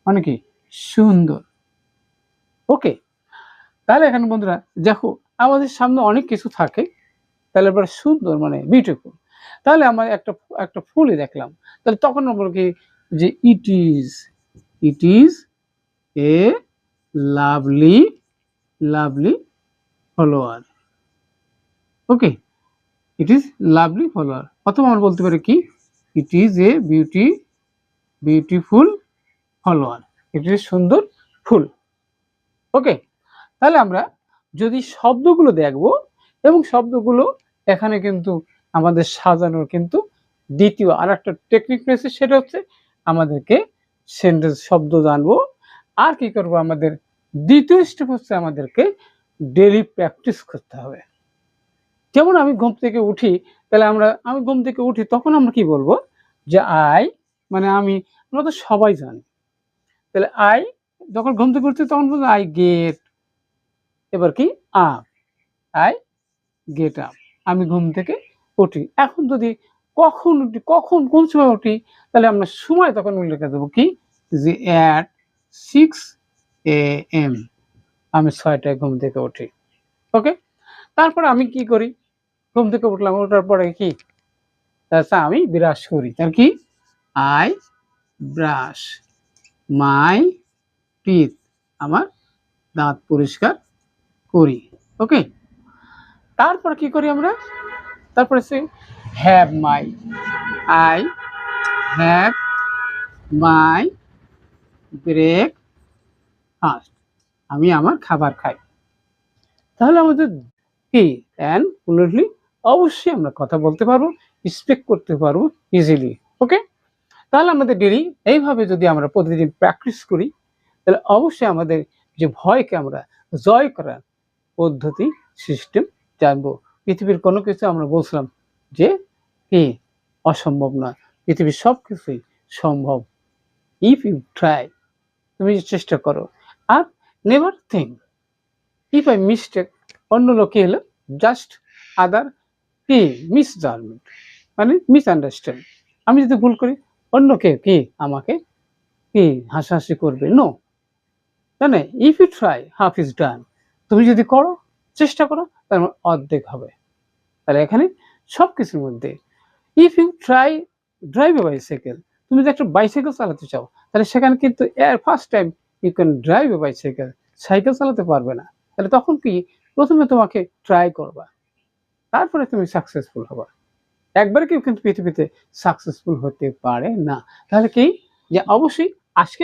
মানে কি সুন্দর। ওকে, তাহলে এখানে বন্ধুরা দেখো আমাদের সামনে অনেক কিছু থাকে, তাহলে এবার সুন্দর মানে বিউটিফুল। তাহলে আমার একটা ফুলই দেখলাম, তাহলে তখন আমরা কি যে it is a lovely lovely follower. Okay, it is lovely follower, অথবা আমরা বলতে পারি কি it is a beautiful follower, এটি সুন্দর ফুল। ওকে, তাহলে আমরা যদি শব্দগুলো দেখব, এবং শব্দগুলো এখানে কিন্তু আমাদের সাজানোর কিন্তু দ্বিতীয় আর একটা টেকনিক রয়েছে, সেটা হচ্ছে আমাদেরকে সেন্টেন্স শব্দ জানবো। আর কি করব, আমাদের দ্বিতীয় স্টেপ হচ্ছে আমাদেরকে ডেইলি প্র্যাকটিস করতে হবে। যেমন আমি ঘুম থেকে উঠি, তাহলে আমি ঘুম থেকে উঠি তখন আমরা কি বলবো যে আই, মানে আমরা তো সবাই জানি। তাহলে আই যখন ঘুম থেকে উঠছি তখন বলবো আই গেট, এবার কি আপ, আই গেট আপ, আমি ঘুম থেকে উঠি। এখন যদি কখন উঠি, কোন সময় উঠি, তাহলে আমরা সময় তখন উল্লেখ দেবো কি যে at 6 AM, আমি 6টায় ঘুম থেকে উঠি। ওকে, তারপরে আমি কি করি, ঘুম থেকে উঠলাম, ওঠার পরে কি আমি ব্রাশ করি, তার কি আই ব্রাশ মাই টিথ, আমার দাঁত পরিষ্কার করি। ওকে, তারপর কি করি আমরা, তারপরে সে have my, I have my breakfast, আমি আমার খাবার খাই। তাহলে আমাদের কি অ্যান্ড ফুললি অবশ্যই আমরা কথা বলতে পারবো, স্পিক করতে পারবো ইজিলি। ওকে, তাহলে আমাদের ডেইলি এইভাবে যদি আমরা প্রতিদিন প্র্যাকটিস করি, তাহলে অবশ্যই আমাদের যে ভয়কে আমরা জয় করার পদ্ধতি সিস্টেম জানবো। পৃথিবীর কোনো কিছু আমরা বলছিলাম যে কি অসম্ভব নয়, পৃথিবীর সব কিছুই সম্ভব ইফ ইউ ট্রাই, তুমি চেষ্টা করো। আর never think if I mistake, অন্য লোকে এলো জাস্ট আদার কি মিসজাজমেন্ট, মানে মিসআন্ডারস্ট্যান্ড, আমি যদি ভুল করি অন্য কেউ কি আমাকে কি হাসাহাসি করবে, নো, তাই না? If you try half is done, তুমি যদি করো, চেষ্টা করো, তার মানে অর্ধেক হবে। তাহলে এখানে সব কিছুর মধ্যে if you try drive a bicycle, তুমি যদি একটা বাইসাইকেল চালাতে চাও, তাহলে সেখানে কিন্তু first time you can drive a bicycle, cycle চালাতে পারবে না। তাহলে তখন কি প্রথমে তোমাকে ট্রাই করবা, তারপরে তুমি সাকসেসফুল হবা। একবারে কেউ কিন্তু পৃথিবীতে সাকসেসফুল হতে পারে না। তাহলে কি যে অবশ্যই আজকে